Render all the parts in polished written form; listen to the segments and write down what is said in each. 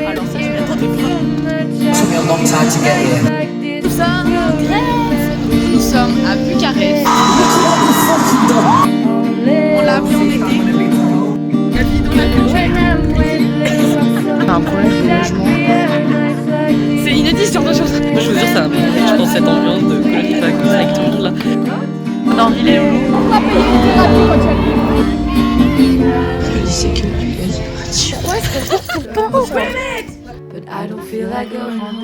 Alors ça, je m'attendais pas. Took me a long time to get here. Tout ça, Grèce. Nous sommes à Bucarest. On l'a appris en été. La vie dans la culture. On a un problème de logement. C'est inédit ce genre de choses. Moi, je vous jure, ça m'a fait je pense cette ambiance de colonie de vacances avec tout le monde là. On a envie les loulous. Le lycée que vas-y, partir. Ouais, c'est trop tout le temps. But I don't feel like going home.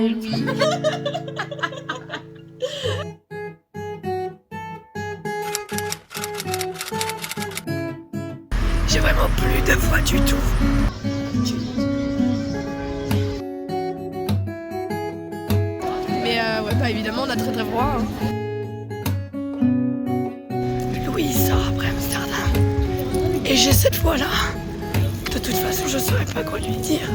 J'ai vraiment plus de voix du tout. Mais ouais, bah évidemment, on a très très froid. Hein. Louis sort après Amsterdam. Et j'ai cette voix-là. De toute façon, je saurais pas quoi lui dire.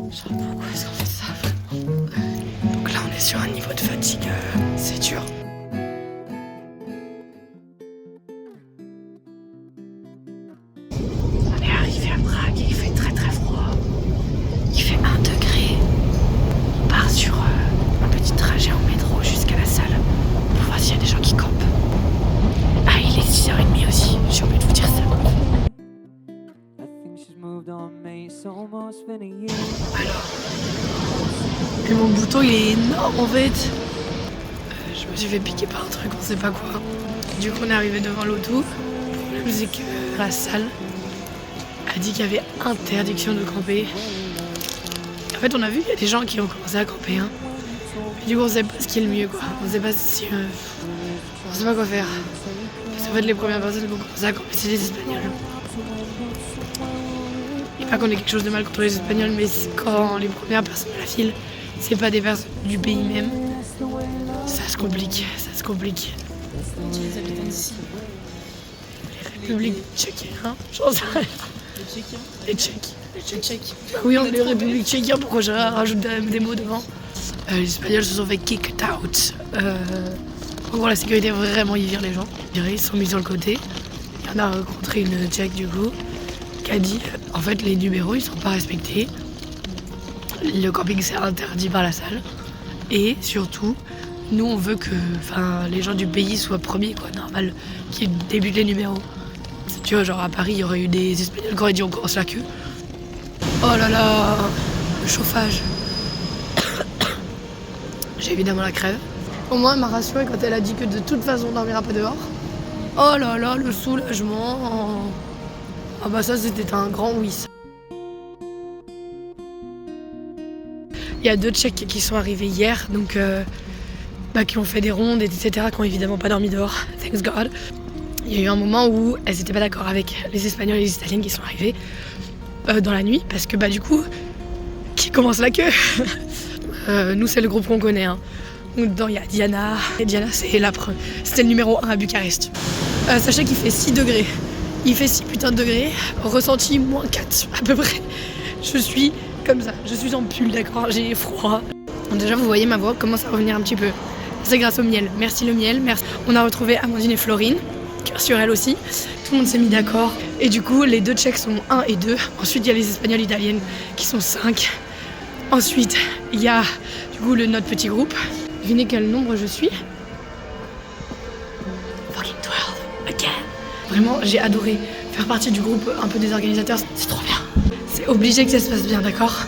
Genre, pourquoi est-ce qu'on fait ça vraiment? Donc là, on est sur un niveau de fatigue, c'est dur. On est arrivé à Prague et il fait très très froid. Il fait 1 degré. On part sur un petit trajet en métro jusqu'à la salle pour voir s'il y a des gens qui campent. Ah, il est 6h30 aussi, j'ai oublié de vous dire ça. Alors, et mon bouton il est énorme en fait. Je me suis fait piquer par un truc, on sait pas quoi. Du coup, on est arrivé devant l'auto. Le problème, c'est que la salle a dit qu'il y avait interdiction de camper. En fait, on a vu qu'il y a des gens qui ont commencé à camper. Hein. Mais du coup, on sait pas ce qui est le mieux, quoi. On sait pas si. On sait pas quoi faire. Parce qu'en fait, les premières personnes qui ont commencé à camper, c'est les Espagnols. Et pas qu'on ait quelque chose de mal contre les Espagnols, mais quand les premières personnes de la file, c'est pas des personnes du pays même, ça se complique, ça se complique. Les habitants d'ici. Les républiques tchèques, hein, j'en sais rien. Les Tchéquiens. Les Tchèques. Les Tchèques. Bah oui, on est les républiques tchèques, pourquoi je rajoute des mots devant. Les Espagnols se sont fait kicked out. En gros, la sécurité, vraiment, ils virent les gens. Ils sont mis sur le côté. On a rencontré une Tchèque, du coup, qui a dit, en fait, les numéros, ils sont pas respectés. Le camping, c'est interdit par la salle. Et surtout, nous, on veut que les gens du pays soient premiers, quoi, normal, qu'ils débutent les numéros. Tu vois, genre à Paris, il y aurait eu des Espagnols qui auraient dit on commence la queue. Oh là là, le chauffage. J'ai évidemment la crève. Au moins, elle m'a rassurée quand elle a dit que de toute façon, on dormira pas dehors. Oh là là, le soulagement. Ah bah ça, c'était un grand oui. Il y a 2 Tchèques qui sont arrivés hier, donc qui ont fait des rondes, etc., qui ont évidemment pas dormi dehors, thanks God. Il y a eu un moment où elles n'étaient pas d'accord avec les Espagnols et les Italiennes qui sont arrivés dans la nuit, parce que du coup, qui commence la queue? Nous, c'est le groupe qu'on connaît. Hein. Dedans, il y a Diana. Et Diana, c'était le numéro 1 à Bucarest. Sachez qu'il fait 6 degrés. Il fait 6 putains de degrés. Ressenti -4 à peu près. Je suis comme ça. Je suis en pull, d'accord? J'ai froid. Déjà, vous voyez, ma voix commence à revenir un petit peu. C'est grâce au miel. Merci le miel. Merci. On a retrouvé Amandine et Florine. Cœur sur elle aussi. Tout le monde s'est mis d'accord. Et du coup, les 2 Tchèques sont 1 et 2. Ensuite, il y a les Espagnols et Italiennes qui sont 5. Ensuite, il y a du coup notre petit groupe. Devinez quel nombre je suis? Fucking 12, again. Vraiment, j'ai adoré faire partie du groupe un peu des organisateurs. C'est trop bien. C'est obligé que ça se passe bien, d'accord?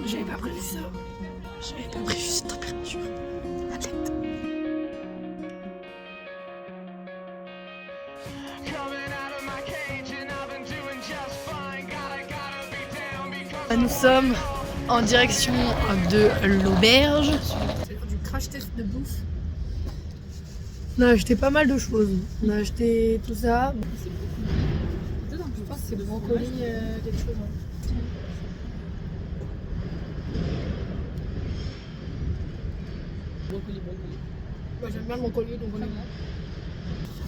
J'avais pas prévu ça. J'avais pas prévu cette température. La tête. Nous sommes en direction de l'auberge. C'est du crash test de bouffe. On a acheté pas mal de choses. On a acheté tout ça. Je pense que c'est le brocoli, quelque chose. Brocoli. J'aime bien le brocoli, donc on est bon.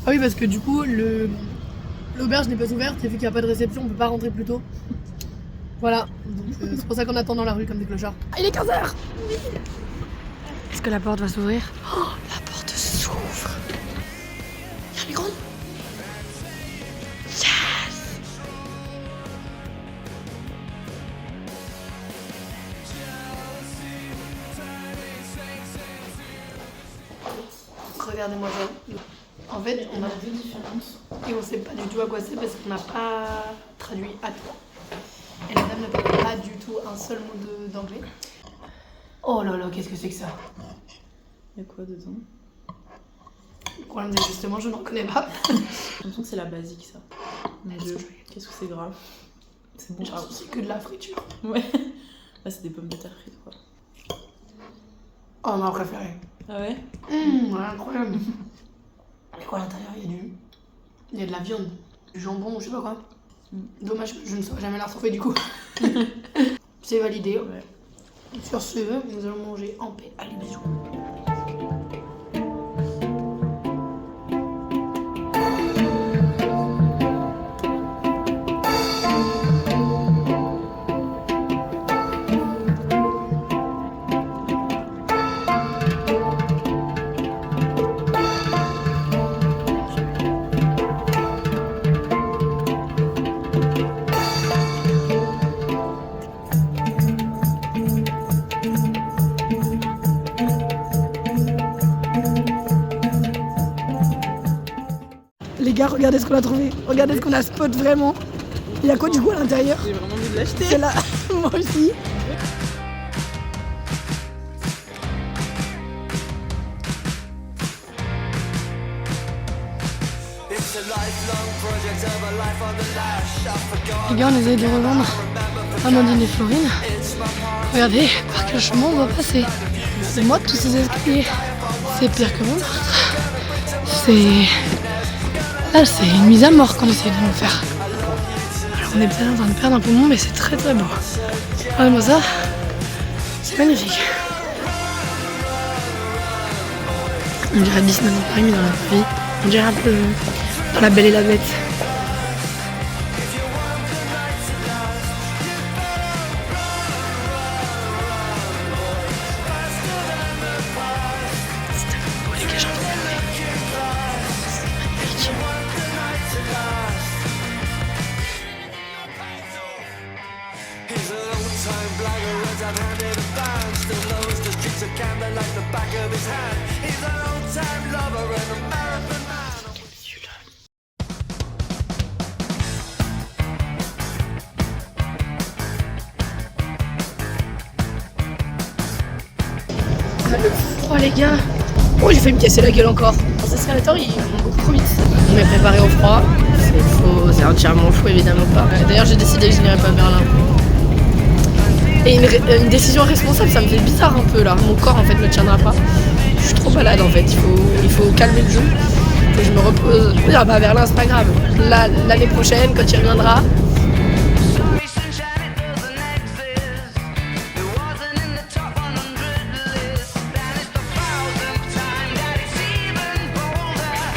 Ah oui, parce que du coup, L'auberge n'est pas ouverte et vu qu'il n'y a pas de réception, on peut pas rentrer plus tôt. Voilà, donc c'est pour ça qu'on attend dans la rue comme des clochards. Ah, il est 15h. Oui. Est-ce que la porte va s'ouvrir? Oh, la porte s'ouvre. Viens les grandes. Yes. Regardez-moi ça. En fait, on a deux différences et on sait pas du tout à quoi c'est parce qu'on n'a pas traduit à temps. Et la dame ne parle pas du tout un seul mot d'anglais. Oh là là, qu'est-ce que c'est que ça? Il y a quoi dedans? Le problème d'ajustement, je ne reconnais pas. J'ai l'impression que c'est la basique ça. Mon Dieu, qu'est-ce que c'est grave. C'est bon. Genre, c'est que de la friture. Ouais. Là, c'est des pommes de terre frites quoi. Oh, ma préférée. Ah ouais? Ouais, incroyable. Et quoi à l'intérieur? Il y a de la viande, du jambon, je sais pas quoi. Dommage que je ne saurais jamais la retrouver du coup. C'est validé. Ouais. Sur ce, nous allons manger en paix. Allez, bisous. Les gars, regardez ce qu'on a trouvé. Regardez ce qu'on a spot vraiment. Il y a quoi du coup à l'intérieur? J'ai vraiment envie de l'acheter. C'est là, moi aussi. Les gars, on essaie de revendre Amandine et Florine. Regardez par quel chemin on va passer. C'est moi tous ces escaliers. C'est pire que mon autre. Là, c'est une mise à mort qu'on essaie de nous faire. Alors, on est peut-être en train de perdre un poumon, mais c'est très très beau. Regardez-moi ça. C'est magnifique. On dirait Disneyland Paris, mais dans la vie. On dirait un peu dans La Belle et la Bête. C'est tellement beau, les gars, j'ai envie de pleurer. C'est magnifique. Le froid les gars. Oh, j'ai failli me casser la gueule encore. Les escalators ils vont beaucoup trop vite. On m'est préparé au froid. C'est faux, c'est entièrement faux évidemment pas. D'ailleurs j'ai décidé que je n'irai pas à Berlin. Et une décision responsable, ça me fait bizarre un peu là. Mon corps en fait ne tiendra pas. Je suis trop malade en fait. Il faut calmer le jeu. Et je me repose. Ah bah à Berlin c'est pas grave. L'année prochaine quand il reviendra.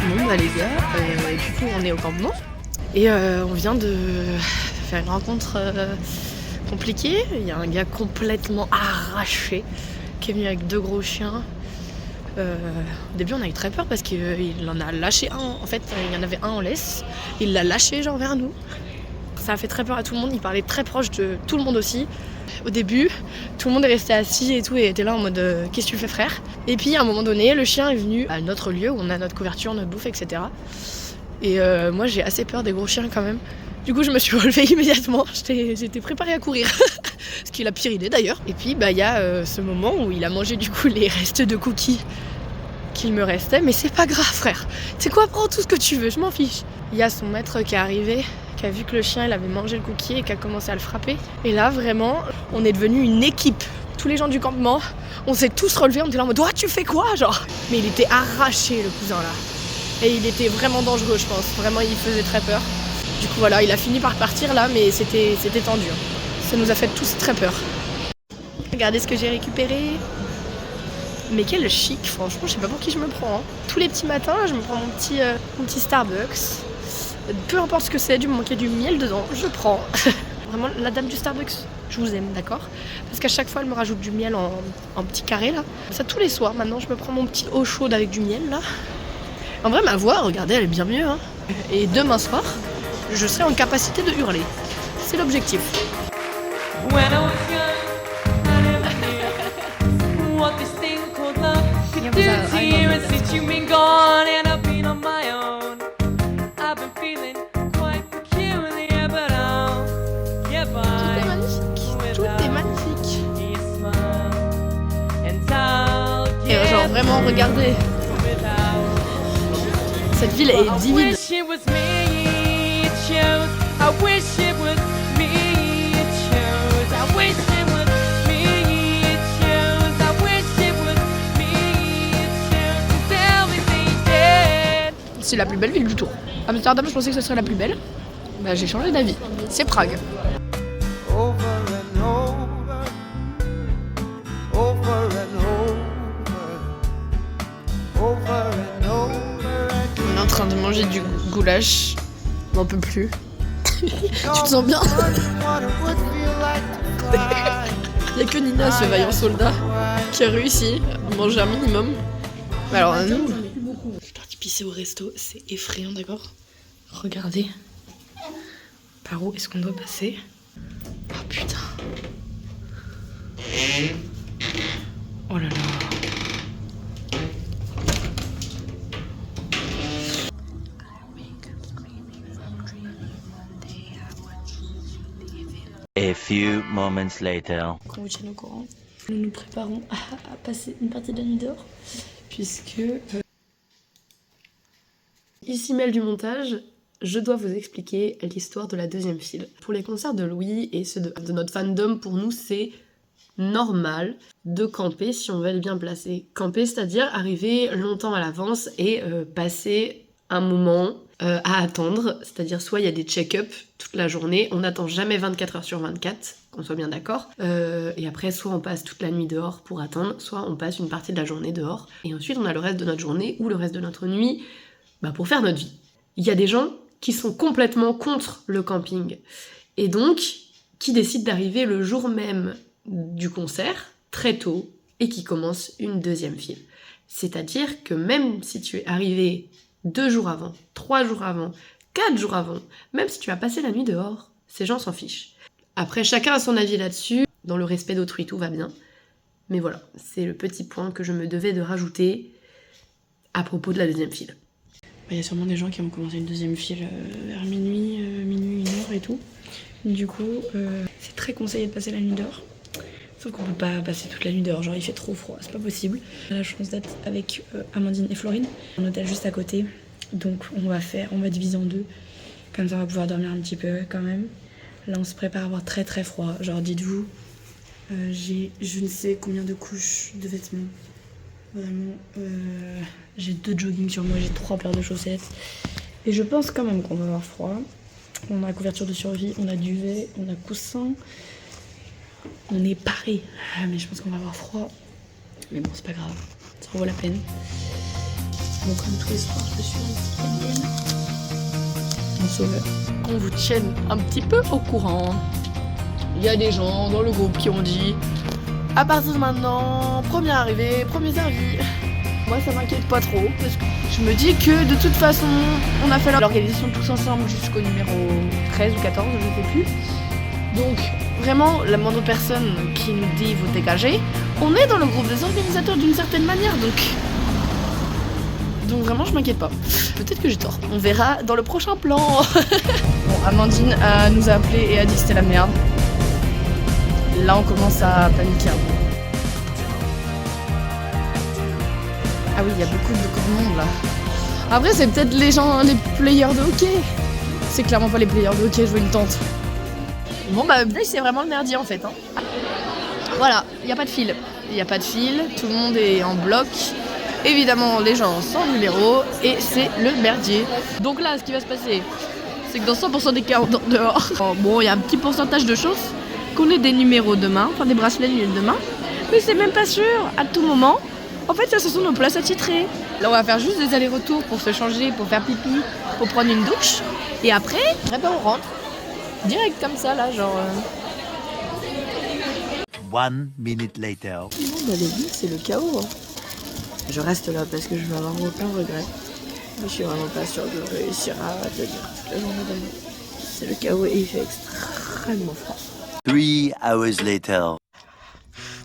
Bon bah les gars, du coup on est au campement. Et on vient de faire une rencontre compliquée. Il y a un gars complètement arraché qui est venu avec 2 gros chiens. Au début on a eu très peur parce qu'il en a lâché un. En fait il y en avait un en laisse. Il l'a lâché genre vers nous. Ça a fait très peur à tout le monde. Il parlait très proche de tout le monde aussi. Au début, tout le monde est resté assis et tout et était là en mode qu'est-ce que tu fais frère? Et puis à un moment donné, le chien est venu à notre lieu où on a notre couverture, notre bouffe, etc. Et moi j'ai assez peur des gros chiens quand même. Du coup je me suis relevée immédiatement, j'étais préparée à courir. Ce qui est la pire idée d'ailleurs. Et puis bah il y a ce moment où il a mangé du coup les restes de cookies qu'il me restait. Mais c'est pas grave frère. Tu sais quoi, prends tout ce que tu veux, je m'en fiche. Il y a son maître qui est arrivé, qui a vu que le chien il avait mangé le cookie et qui a commencé à le frapper. Et là vraiment, on est devenu une équipe. Tous les gens du campement, on s'est tous relevés, on était là en mode oh, tu fais quoi genre. Mais il était arraché le cousin là. Et il était vraiment dangereux je pense. Vraiment il faisait très peur. Du coup voilà, il a fini par partir là, mais c'était tendu. Ça nous a fait tous très peur. Regardez ce que j'ai récupéré. Mais quel chic, franchement, je sais pas pour qui je me prends. Hein. Tous les petits matins, là, je me prends mon petit Starbucks peu importe ce que c'est, du moment qu'il y a du miel dedans, je prends. Vraiment, la dame du Starbucks, je vous aime, d'accord? Parce qu'à chaque fois, elle me rajoute du miel en petits carrés, là. Ça, tous les soirs, maintenant, je me prends mon petit eau chaude avec du miel, là. En vrai, ma voix, regardez, elle est bien mieux, hein. Et demain soir, je serai en capacité de hurler. C'est l'objectif. When I was young, I never knew what this thing called love could do to you. And since you've been gone and I've been on my own, I've been feeling quite peculiar, but I'll get by. Tout est magnifique. Tout est magnifique. Your smile, and I'll Et get genre vraiment, regardez, without. cette ville est I divine. wish it was me you chose. I wish it was me you chose. I wish it was me you chose. I wish it was me you chose. Tell me they did. C'est la plus belle ville du tour. Amsterdam, je pensais que ce serait la plus belle. Bah, j'ai changé d'avis. C'est Prague. Over and over, over and over, over and over again. On est en train de manger du goulash. On n'en peut plus. Tu te sens bien? What it would feel like to fly. Il n'y a que Nina, ce vaillant soldat, qui a réussi à manger un minimum. Mais alors, nous, je suis partie pisser au resto, c'est effrayant, d'accord? Regardez. Par où est-ce qu'on doit passer? Oh putain. Oh là là. A few moments later. Qu'on vous tienne au courant. Nous nous préparons à passer une partie de la nuit dehors, puisque... Ici Mel du montage, je dois vous expliquer l'histoire de la deuxième file. Pour les concerts de Louis et ceux de notre fandom, pour nous c'est normal de camper si on veut être bien placé. Camper, c'est-à-dire arriver longtemps à l'avance et passer un moment à attendre, c'est-à-dire soit il y a des check-up toute la journée, on n'attend jamais 24 heures sur 24, qu'on soit bien d'accord, et après soit on passe toute la nuit dehors pour attendre, soit on passe une partie de la journée dehors, et ensuite on a le reste de notre journée ou le reste de notre nuit pour faire notre vie. Il y a des gens qui sont complètement contre le camping, et donc qui décident d'arriver le jour même du concert, très tôt, et qui commencent une deuxième file. C'est-à-dire que même si tu es arrivé 2 jours avant, 3 jours avant, 4 jours avant, même si tu as passé la nuit dehors, ces gens s'en fichent. Après, chacun a son avis là-dessus, dans le respect d'autrui, tout va bien. Mais voilà, c'est le petit point que je me devais de rajouter à propos de la deuxième file. Il y a sûrement des gens qui ont commencé une deuxième file vers minuit, 1h et tout. Du coup, c'est très conseillé de passer la nuit dehors. Sauf qu'on peut pas passer toute la nuit dehors, genre il fait trop froid, c'est pas possible. J'ai la chance d'être avec Amandine et Florine, un hôtel juste à côté. Donc on va diviser en 2. Comme ça on va pouvoir dormir un petit peu quand même. Là on se prépare à avoir très très froid. Genre dites-vous, j'ai je ne sais combien de couches de vêtements. Vraiment, j'ai 2 joggings sur moi, j'ai 3 paires de chaussettes. Et je pense quand même qu'on va avoir froid. On a la couverture de survie, on a duvet, on a coussin. On est paré, mais je pense qu'on va avoir froid. Mais bon, c'est pas grave, ça en vaut la peine. Bon, comme tous les soirs, je suis un petit Canadienne. Mon sauveur. Qu'on vous tienne un petit peu au courant. Il y a des gens dans le groupe qui ont dit à partir de maintenant, premier arrivé, premier servi. Moi, ça m'inquiète pas trop, parce que je me dis que de toute façon, on a fait l'organisation tous ensemble jusqu'au numéro 13 ou 14, je sais plus. Donc, vraiment, la moindre personne qui nous dit vous dégagez, on est dans le groupe des organisateurs d'une certaine manière, donc vraiment je m'inquiète pas. Peut-être que j'ai tort, on verra dans le prochain plan. Bon, Amandine nous a appelé et a dit que c'était la merde. Là on commence à paniquer un peu. Ah oui, il y a beaucoup de monde là. Après c'est peut-être les gens, les players de hockey. C'est clairement pas les players de hockey, je veux une tente. Bon c'est vraiment le merdier en fait. Hein. Voilà, il n'y a pas de fil. Il n'y a pas de fil, tout le monde est en bloc. Évidemment, les gens sans numéro et c'est le merdier. Donc là, ce qui va se passer, c'est que dans 100% des cas, on dort dehors. Bon, il y a un petit pourcentage de chances qu'on ait des numéros demain, enfin des bracelets demain. Mais c'est même pas sûr, à tout moment. En fait, ça, ce sont nos places attitrées. Là, on va faire juste des allers-retours pour se changer, pour faire pipi pour prendre une douche. Et après, on rentre. Direct comme ça, là, genre... 1 minute later. Non, bah les vies, c'est le chaos. Hein. Je reste là parce que je vais avoir aucun regret. Mais je suis vraiment pas sûre de réussir à tenir toute la journée demain. C'est le chaos et il fait extrêmement froid. 3 hours later.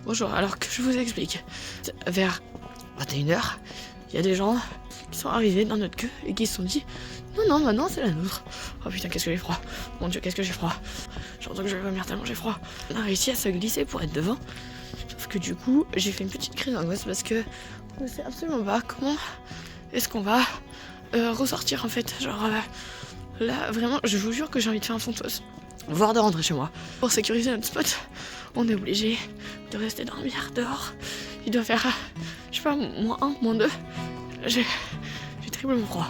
Bonjour, alors que je vous explique. Vers 21h, il y a des gens qui sont arrivés dans notre queue et qui se sont dit non, maintenant c'est la nôtre. Oh putain, qu'est-ce que j'ai froid. Mon Dieu, qu'est-ce que j'ai froid. J'entends que je vais vomir tellement j'ai froid. On a réussi à se glisser pour être devant. Sauf que du coup, j'ai fait une petite crise d'angoisse parce que on ne sait absolument pas comment est-ce qu'on va ressortir en fait. Genre là, vraiment, je vous jure que j'ai envie de faire un fontos. Voire de rentrer chez moi. Pour sécuriser notre spot, on est obligé de rester dormir dehors. Il doit faire, je sais pas, -1, -2. J'ai terriblement froid.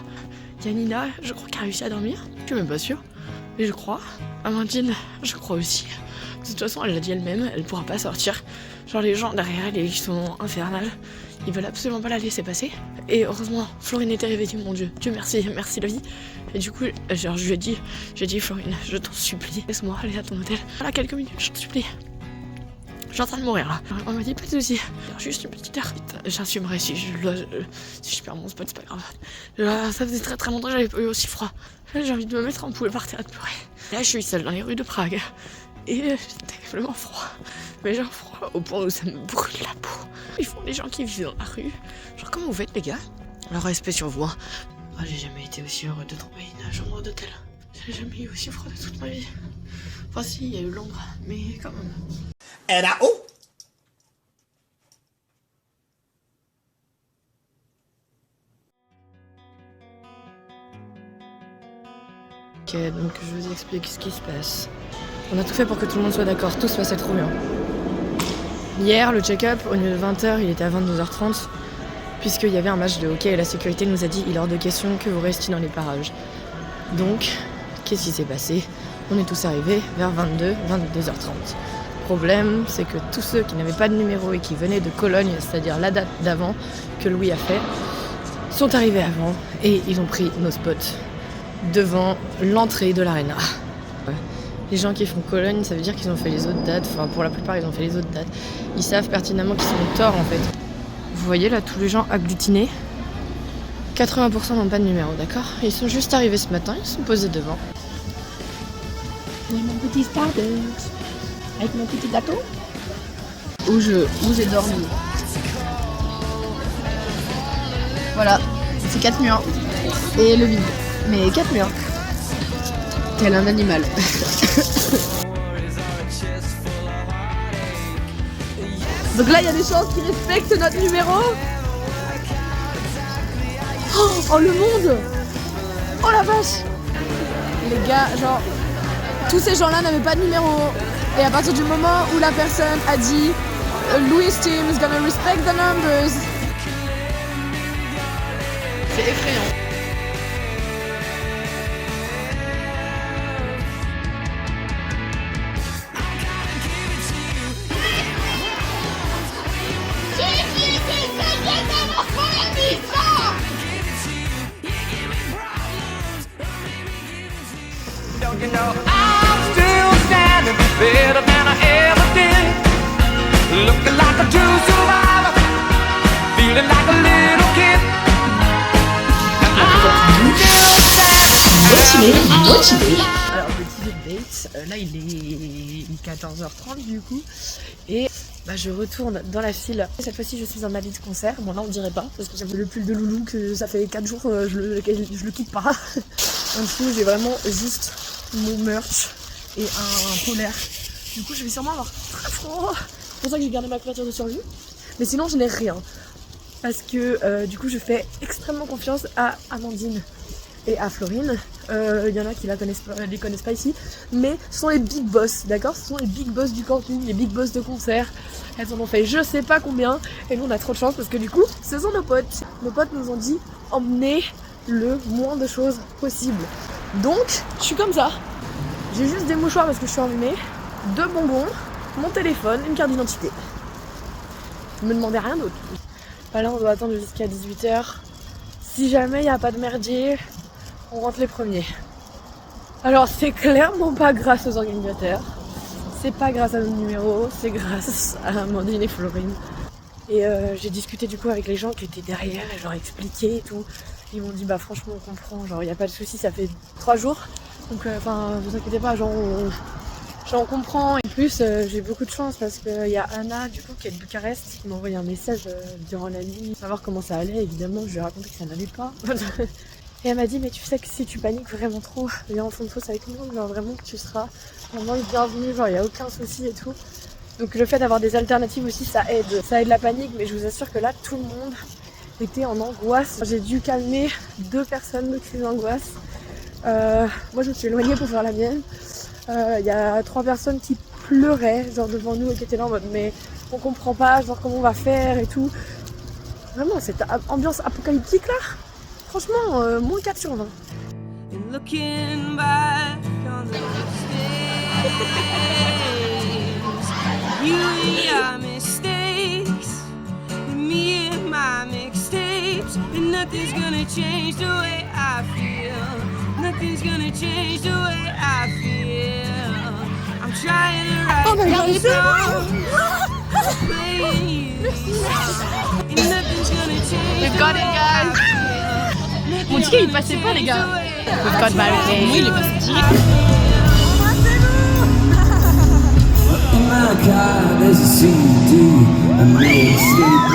Yanina, je crois qu'elle a réussi à dormir. Je suis même pas sûre, mais je crois. Amandine, je crois aussi. De toute façon, elle l'a dit elle-même, elle pourra pas sortir. Genre les gens derrière elle, ils sont infernales. Ils veulent absolument pas la laisser passer. Et heureusement, Florine était réveillée, mon Dieu. Dieu merci, merci la vie. Et du coup, genre, je lui ai dit Florine, je t'en supplie, laisse-moi aller à ton hôtel. Voilà, quelques minutes, je t'en supplie. Je suis en train de mourir là. On m'a dit pas de soucis. Juste une petite heure. J'assumerai si je perds mon spot, c'est pas grave. Là, ça faisait très très longtemps que j'avais pas eu aussi froid. Là, j'ai envie de me mettre en poule par terre et de pleurer. Là, je suis seule dans les rues de Prague. Et j'ai terriblement froid. Mais genre froid au point où ça me brûle la peau. Ils font des gens qui vivent dans la rue. Genre, comment vous faites, les gars? Alors, respect sur vous. Hein. Oh, j'ai jamais été aussi heureux de trouver une chambre d'hôtel. J'ai jamais eu aussi froid de toute ma vie. Enfin, si, il y a eu l'ombre, mais quand même. And I, oh, Ok, donc je vous explique ce qui se passe. On a tout fait pour que tout le monde soit d'accord, tout se passait trop bien. Hier, le check-up, au lieu de 20h, il était à 22h30, puisqu'il y avait un match de hockey et la sécurité nous a dit il est hors de question que vous restiez dans les parages. Donc, qu'est-ce qui s'est passé? On est tous arrivés vers 22h30. Problème, c'est que tous ceux qui n'avaient pas de numéro et qui venaient de Cologne, c'est-à-dire la date d'avant que Louis a fait, sont arrivés avant et ils ont pris nos spots devant l'entrée de l'aréna. Les gens qui font Cologne, ça veut dire qu'ils ont fait les autres dates, enfin pour la plupart ils ont fait les autres dates. Ils savent pertinemment qu'ils sont au tort en fait. Vous voyez là tous les gens agglutinés, 80% n'ont pas de numéro, d'accord? Ils sont juste arrivés ce matin, ils sont posés devant. Oui, mon petit Starbucks. Avec mon petit gâteau. Où je vous ai dormi. Voilà, c'est 4 murs. Et le vide. Mais 4 murs. Tel un animal. Donc là, il y a des chances qui respectent notre numéro. Oh, le monde. Oh la vache. Les gars, genre, tous ces gens-là n'avaient pas de numéro. Et à partir du moment où la personne a dit Louis team is gonna respect the numbers. C'est effrayant. Don't you know I'm still standing better than I ever did, looking like a true survivor, feeling like a little kid. And I'm still standing. Alors petit update, là il est 14h30 du coup et je retourne dans la file. Cette fois-ci je suis en habit de concert, bon là on dirait pas parce que j'ai le pull de Loulou que ça fait 4 jours je le quitte pas. En dessous j'ai vraiment juste mon merch et un polaire. Du coup je vais sûrement avoir très froid. C'est pour ça que j'ai gardé ma couverture de survie. Mais sinon je n'ai rien. Parce que du coup je fais extrêmement confiance à Amandine et à Florine. Il y en a qui les connaissent pas ici. Mais ce sont les big boss, d'accord? Ce sont les big boss du camping, les big boss de concert. Elles en ont fait je sais pas combien. Et nous on a trop de chance parce que du coup ce sont nos potes. Nos potes nous ont dit emmenez le moins de choses possible. Donc je suis comme ça. J'ai juste des mouchoirs parce que je suis enrhumée, 2 bonbons, mon téléphone, une carte d'identité. Ne me demandez rien d'autre. Là on doit attendre jusqu'à 18h. Si jamais il n'y a pas de merdier, on rentre les premiers. Alors c'est clairement pas grâce aux organisateurs, c'est pas grâce à nos numéros, c'est grâce à Amandine et Florine. Et j'ai discuté du coup avec les gens qui étaient derrière et je leur ai expliqué et tout. Ils m'ont dit bah franchement on comprend, genre y a pas de souci, ça fait 3 jours. Donc vous inquiétez pas, genre on comprend. Et en plus j'ai beaucoup de chance parce qu'il y a Anna du coup qui est de Bucarest qui m'a envoyé un message durant la nuit pour savoir comment ça allait. Évidemment je lui ai raconté que ça n'allait pas. Et elle m'a dit mais tu sais que si tu paniques vraiment trop, viens en fond de fosse avec nous, genre vraiment que tu seras vraiment le bienvenu, genre y a aucun souci et tout. Donc le fait d'avoir des alternatives aussi ça aide la panique, mais je vous assure que là tout le monde était en angoisse. J'ai dû calmer 2 personnes de crise d'angoisse. Moi je me suis éloignée pour faire la mienne. Il y a 3 personnes qui pleuraient genre devant nous et qui étaient là en mode mais on comprend pas, genre comment on va faire et tout. Vraiment cette ambiance apocalyptique là. Franchement, moins 4 sur 20. And looking back on the mistakes, you and your mistakes, and me and my mixtapes, and nothing's gonna change the way I feel. Nothing's gonna change the way I feel. I'm trying to write these songs, playing you, and nothing's gonna change. We've got it, guys. Mon ticket il passait pas les gars. We've got married. Oui il est passé direct. In my car there's a CD, a mixtape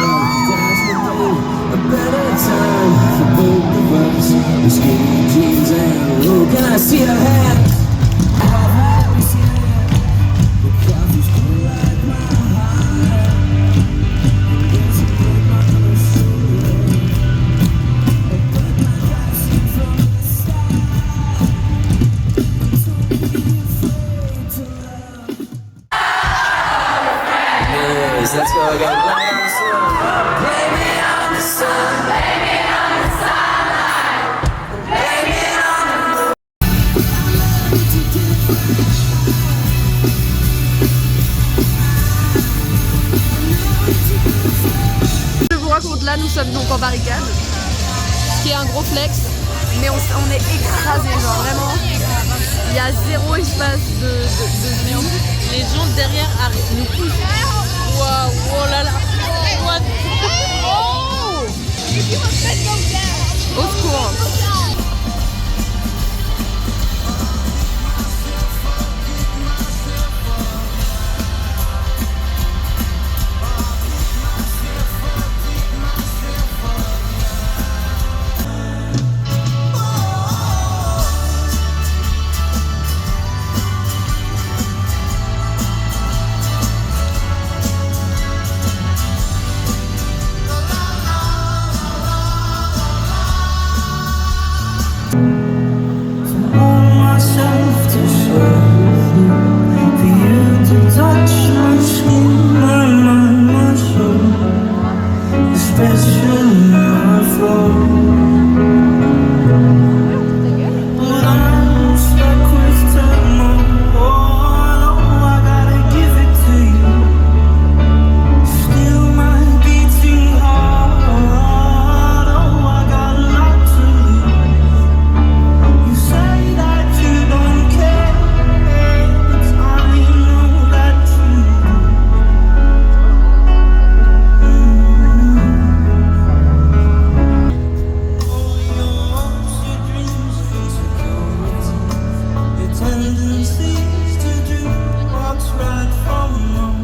of a better time for both of us. The skinny jeans and oh, can I see the hat? The coffee's cold like my heart. There's a book on the shoulder. I put my life in from the start. Don't be afraid to love. Yes, let's go again. Blame it on the sun. Blame it on the sunlight. Blame it on the moon. Je vous raconte là, nous sommes donc en barricade, ce qui est un gros flex, mais on est écrasés, genre vraiment, il y a 0 espace de vie. Les gens derrière nous poussent. Waouh, oh là là, what? Oh! Au secours. Myself to show you, for you to touch my skin, my mind, my soul, especially my flow. But I'm stuck with time. Oh, I gotta give it to you. Still my beating heart. Oh, I got a lot to lose. You say that you don't care, but I know that you do. All your hopes, your dreams, insecurity, your tendencies to do what's right from wrong.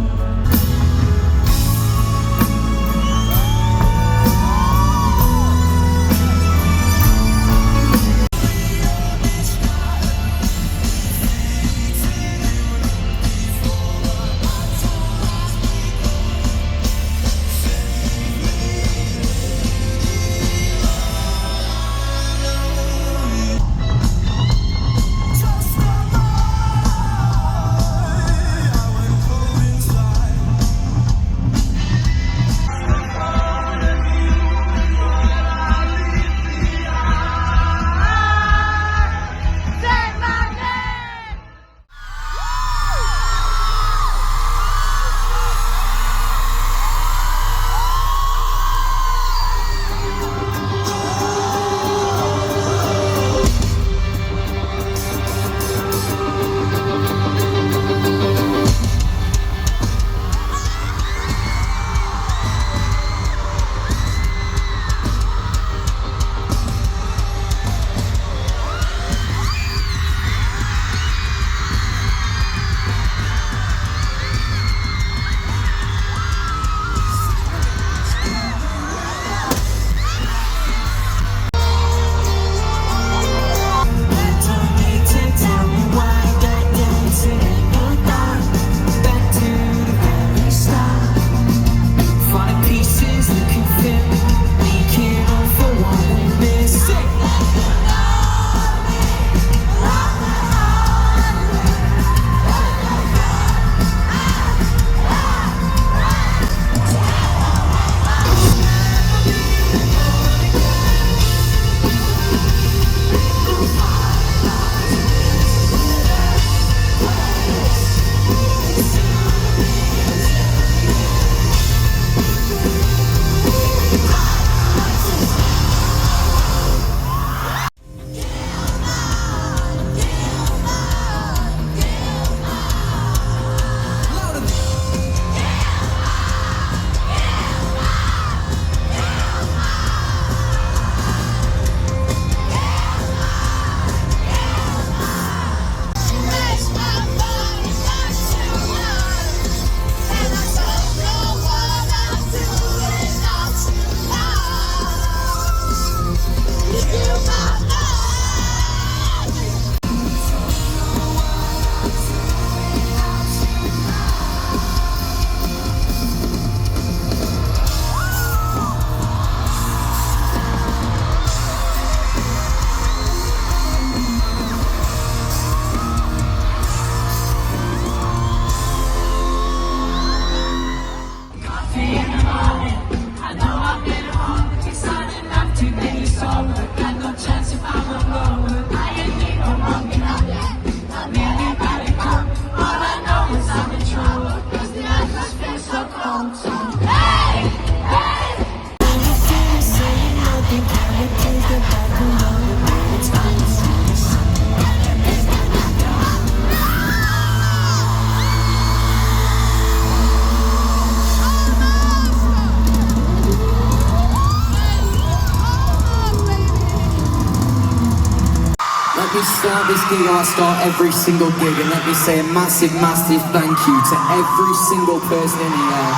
start this gig, I start every single gig, and let me say a massive, massive thank you to every single person in here.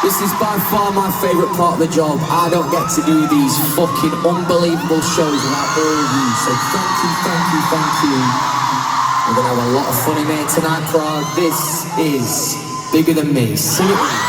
This is by far my favourite part of the job. I don't get to do these fucking unbelievable shows without all of you, so thank you, thank you, thank you. We're gonna have a lot of fun in here tonight, Prague. This is Bigger Than Me. Sing it.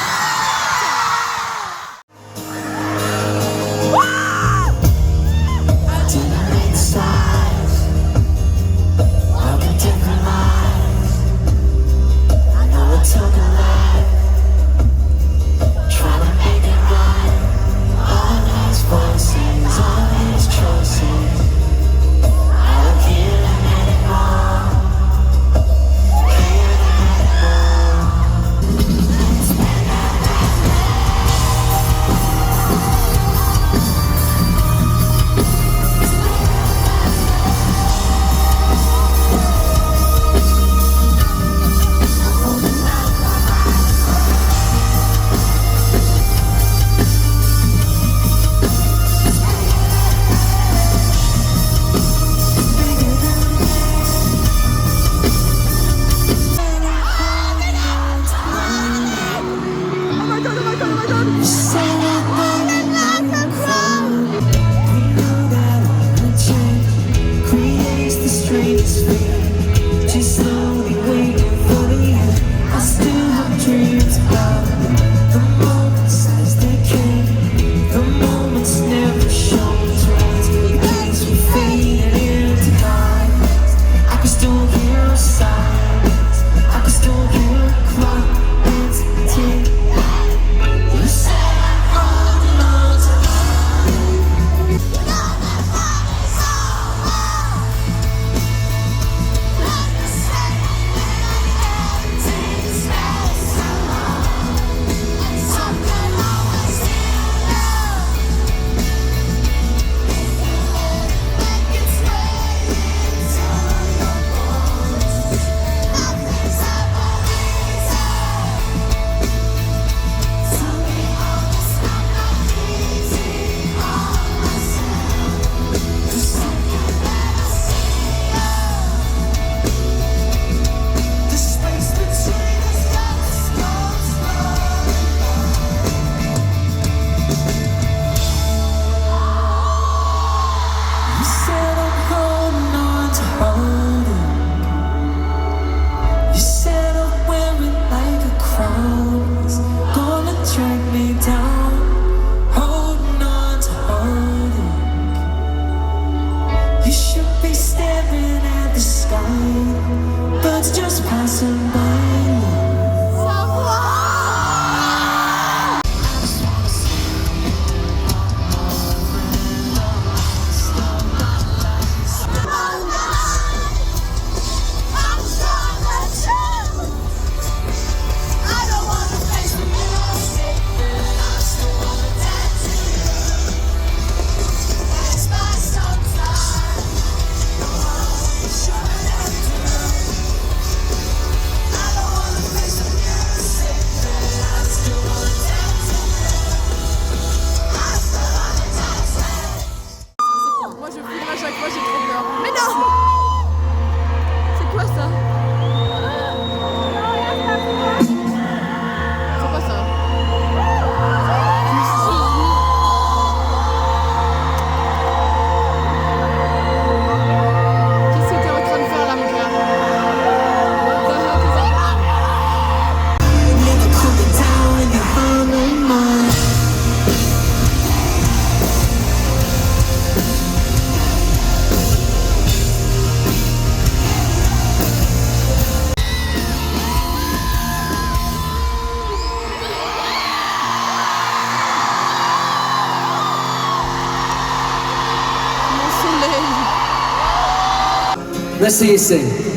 Let's see you sing.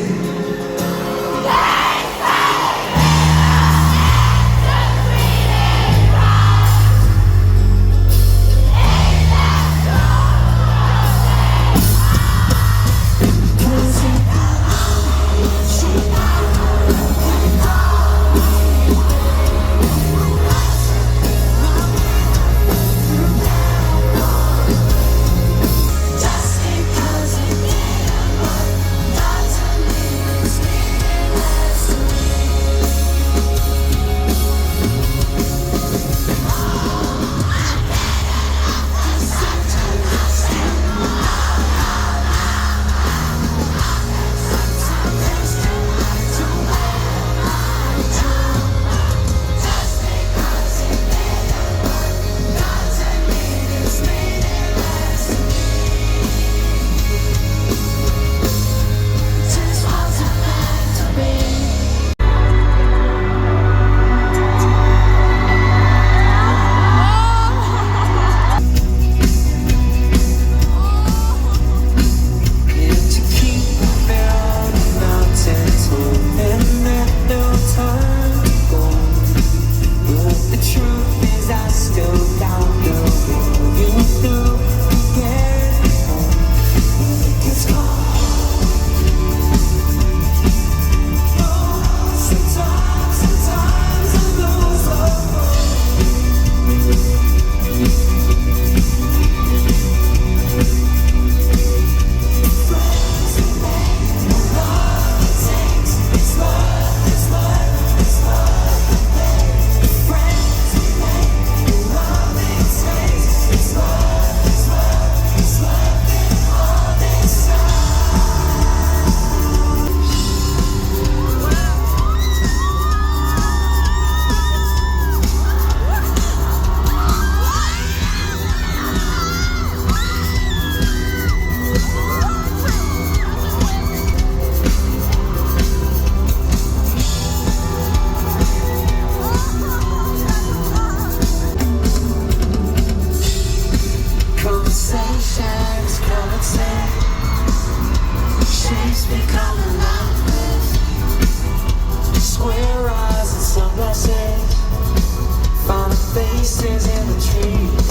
Just because speak all the language. Square eyes and sunglasses. Found the faces in the trees.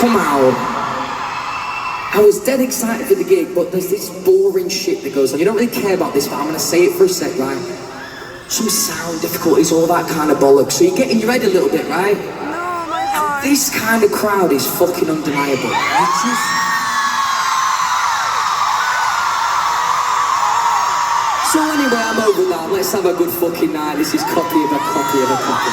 Come out. I was dead excited for the gig, but there's this boring shit that goes on. You don't really care about this, but I'm gonna say it for a sec, right? Some sound difficulties, all that kind of bollocks. So you get in your head a little bit, right? No, my heart. This kind of crowd is fucking undeniable. It's just... So anyway, I'm over that. Let's have a good fucking night. This is copy of a copy of a copy.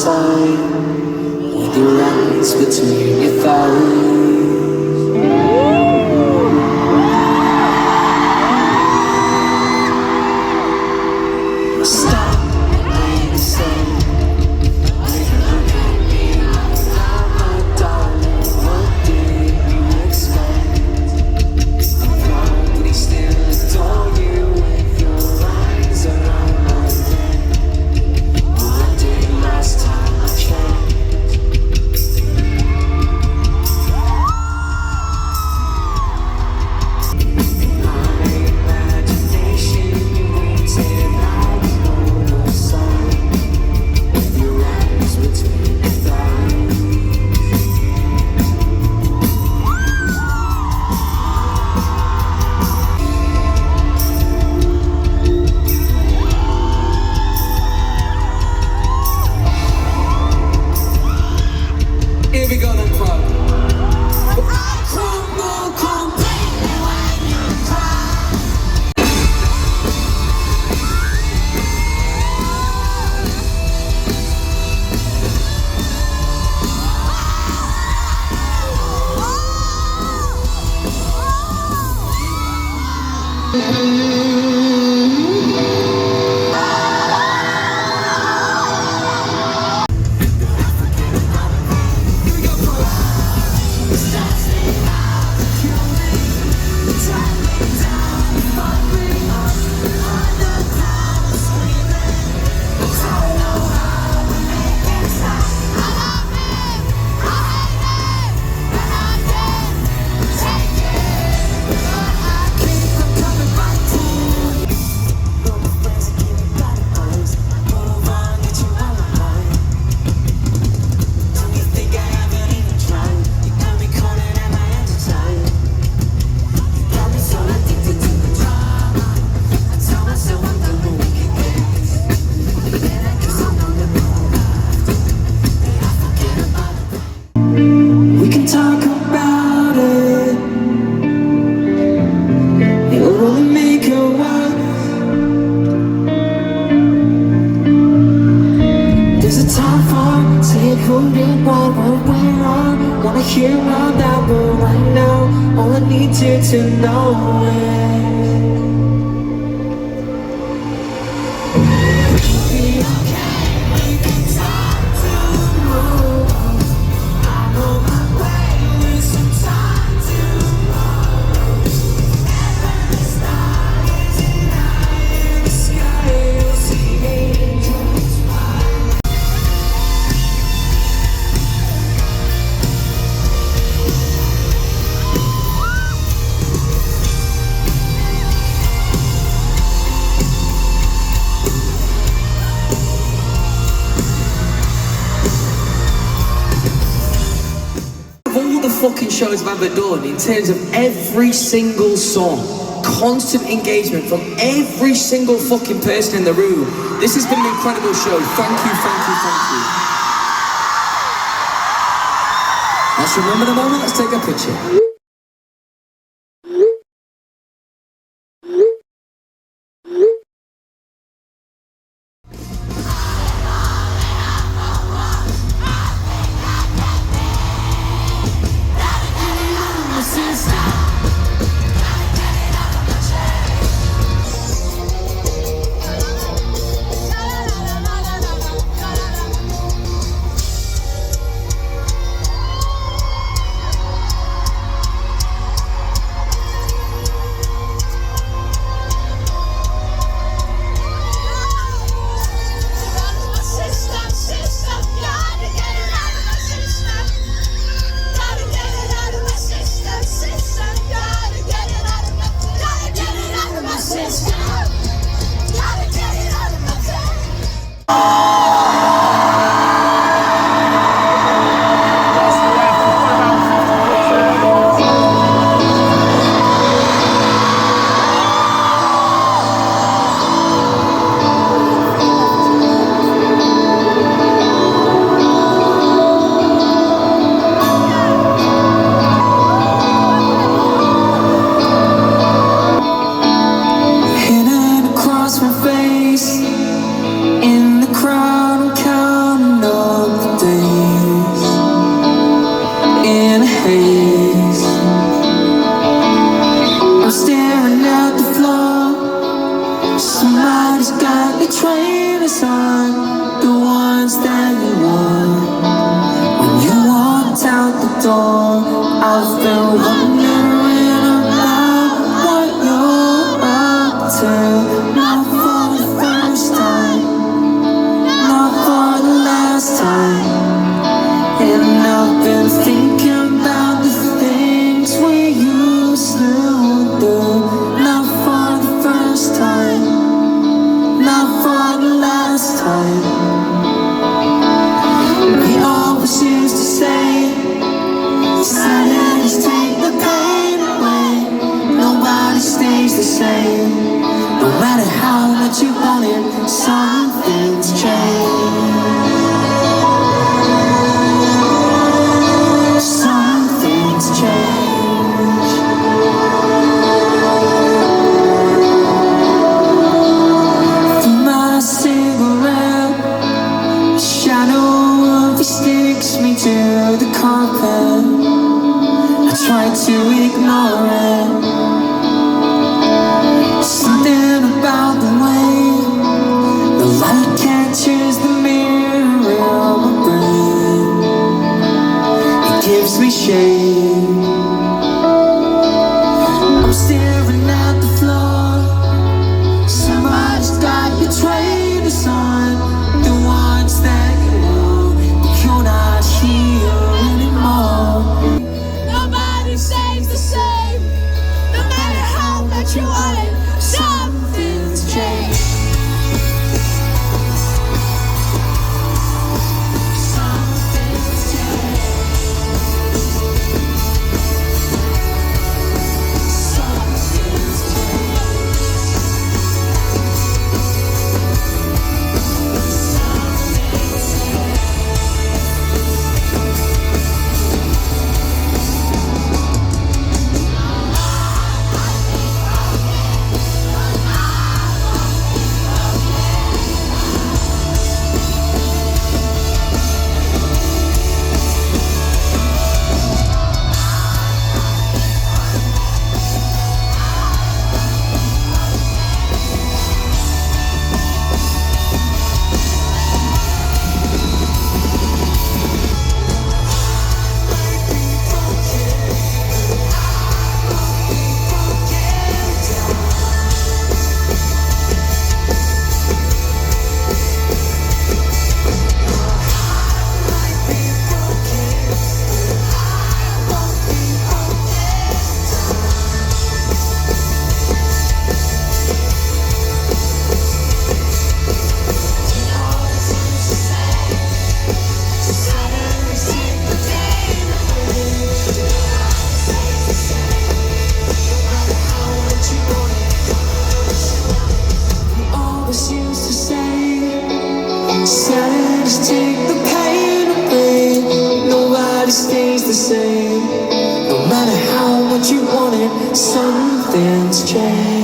With your hands between your thighs. Stop playing the same. Look at me now, my darling. What did you expect? I probably still adore you with your eyes around my neck. When did last time I checked? Here we go then, crowd. wondering what we're on. Wanna hear all that we're right now. All I need you to know is fucking shows I've ever done in terms of every single song, constant engagement from every single fucking person in the room. This has been an incredible show. Thank you, thank you, thank you. Let's remember the moment. Let's take a picture. Nobody saves the sun. said, just take the pain away. Nobody stays the same. No matter how much you want it, something's changed.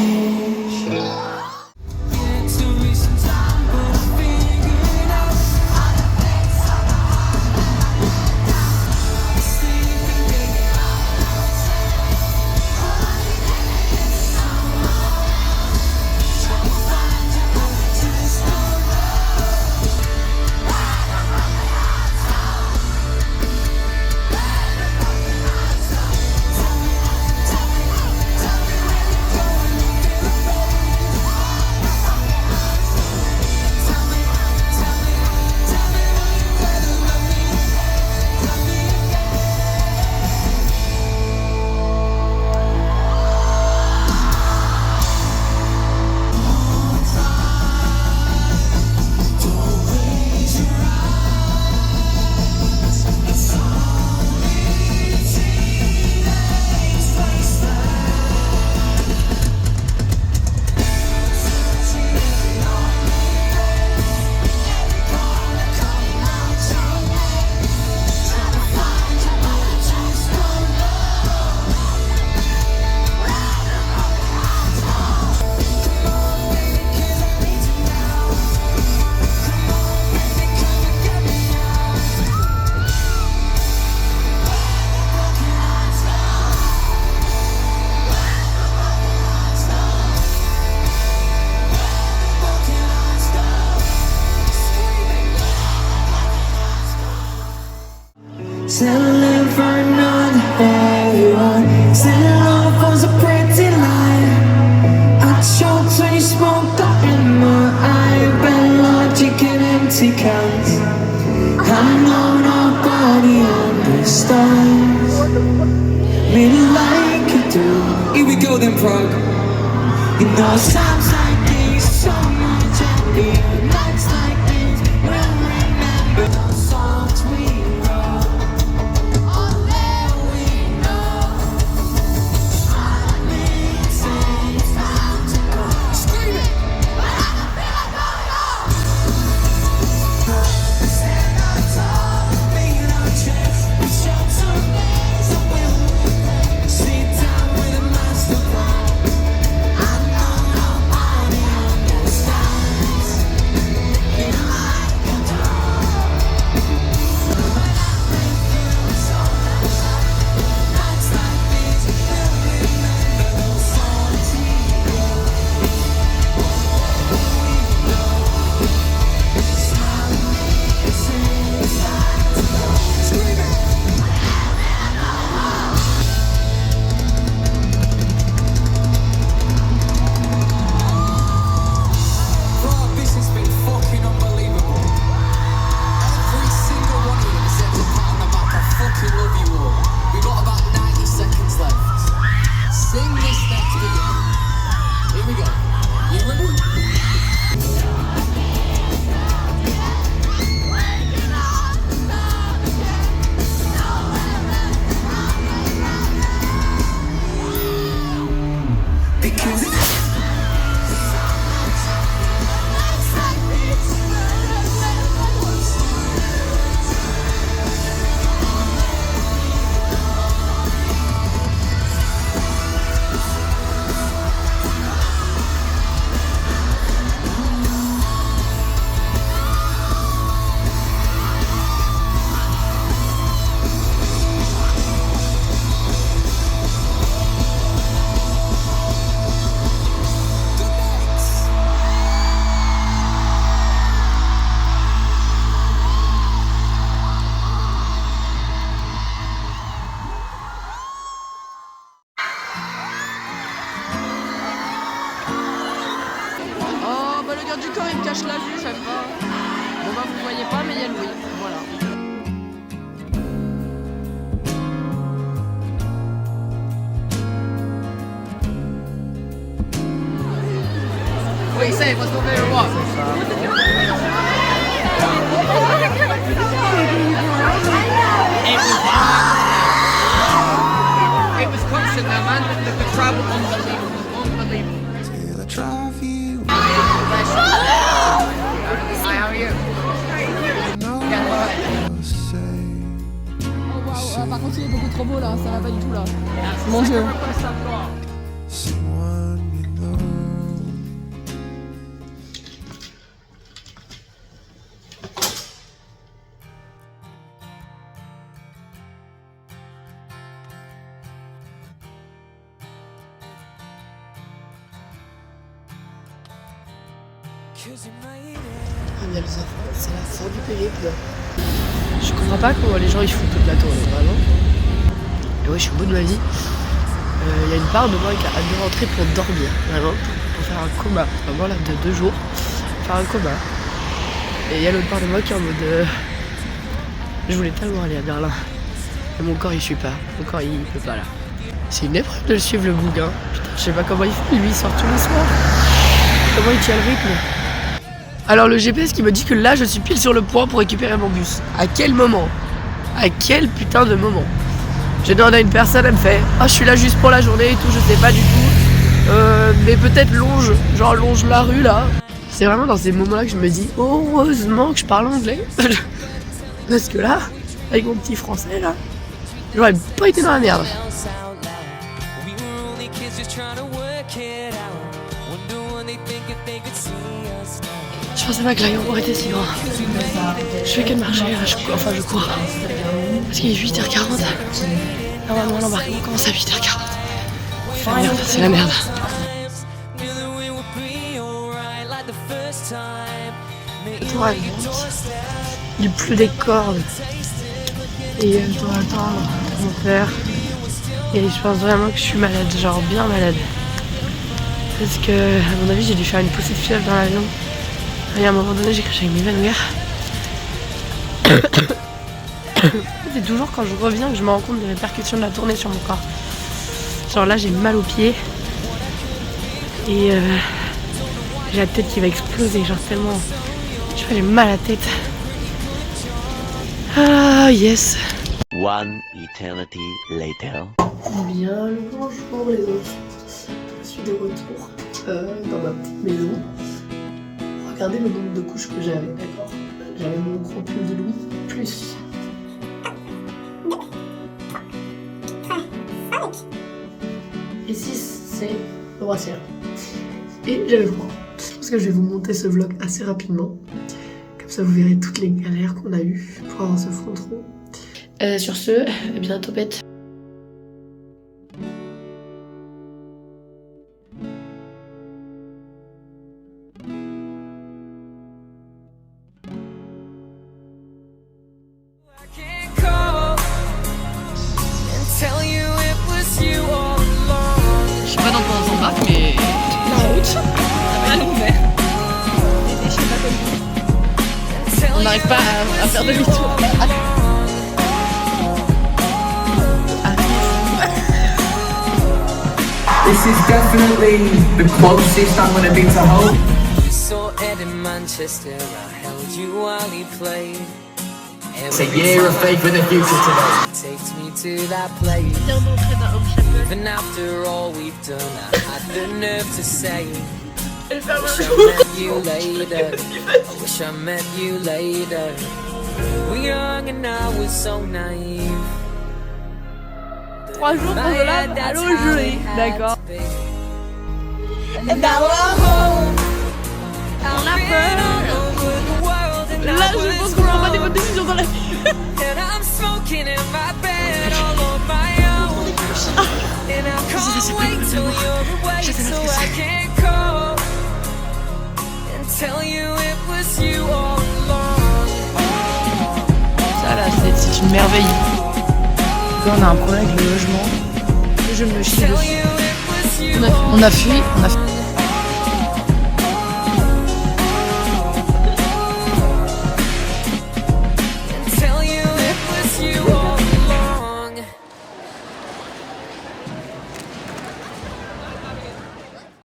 Settling for another heavy one. Setting off was a pretty lie. I choked when you smoked up in my eye. Bad logic and empty cans. I know nobody understands me like you do. Here we go then, Prague. You know times like these, so much happier. Nights like these, we'll remember those songs we wrote. Du corps il me cache la vue, j'aime pas. Bon bah vous voyez pas mais il y a Louis, voilà. What do you say? What's my favorite walk? It was constant though, man. The crowd was unbelievable. Till I drive you. Hi, how are you? Alfonso il est beaucoup trop beau là, ça va pas du tout là. Mon dieu. Someone you know. Ah bien les enfants, c'est la fin du périple. Je comprends pas comment les gens ils font toute la tournée, vraiment. Et ouais, je suis au bout de ma vie. Il y a une part de moi qui a hâte de rentrer pour dormir, vraiment, pour faire un coma. Vraiment là de 2 jours, faire un coma. Et il y a l'autre part de moi qui est en mode je voulais tellement aller à Berlin. Mais mon corps il suit pas, mon corps il peut pas là. C'est une épreuve de le suivre le bouquin. Putain, je sais pas comment il fait, lui il sort tous les soirs. Comment il tient le rythme? Alors le GPS qui me dit que là je suis pile sur le point pour récupérer mon bus. À quel moment? À quel putain de moment? Je demande à une personne, elle me fait « Ah, je suis là juste pour la journée et tout, je sais pas du tout. Mais peut-être longe la rue là. » C'est vraiment dans ces moments-là que je me dis « Heureusement que je parle anglais. » Parce que là, avec mon petit français là, j'aurais pas été dans la merde. Je pensais pas que l'aéroport était si grand. Je fais que de marcher, je cours. Parce qu'il est 8h40. Normalement l'embarquement commence à 8h40. C'est la merde. Je dois il pleut des cordes. Et je dois attendre mon père. Et je pense vraiment que je suis malade, genre bien malade. Parce que, à mon avis, j'ai dû faire une poussée de fièvre dans l'avion. Et à un moment donné, j'ai cru que j'allais m'évanouir. C'est toujours quand je reviens que je me rends compte des répercussions de la tournée sur mon corps. Genre là, j'ai mal aux pieds. Et j'ai la tête qui va exploser, genre tellement... Je sais pas, j'ai mal à la tête. Ah, yes. One eternity later. Bien le bonjour les autres. Je suis de retour dans ma petite maison. Regardez le nombre de couches que j'avais, d'accord? J'avais mon gros pull de Louis, plus... Et 6, c'est le brassière. Et j'avais froid. Je pense que je vais vous monter ce vlog assez rapidement. Comme ça vous verrez toutes les galères qu'on a eues pour avoir ce front trop. Sur ce, à bientôt bête. Je sais pas dans quoi on s'embarque, mais la route à l'envers. On n'arrive pas à faire demi-tour. This is definitely the closest I'm gonna be to home. You saw Ed in Manchester, I held you while he played. It's a year of faith in the future today. Takes me to that place. Even after all we've done, I had the nerve to say, I wish I met you later. I wish I met you later. We were young and I was so naive. 3 jours pour de là, allô jury, d'accord. And now I'm home. On a peur. Là, je pense qu'on prend pas des bonnes décisions dans la vie. And I'm smoking in my bed all on my own. And I can't wait till you're away so I can call and tell you it was you all along. Ça là, c'est une merveille. Là, on a un problème avec le logement. Je me chie dessus. On a fui.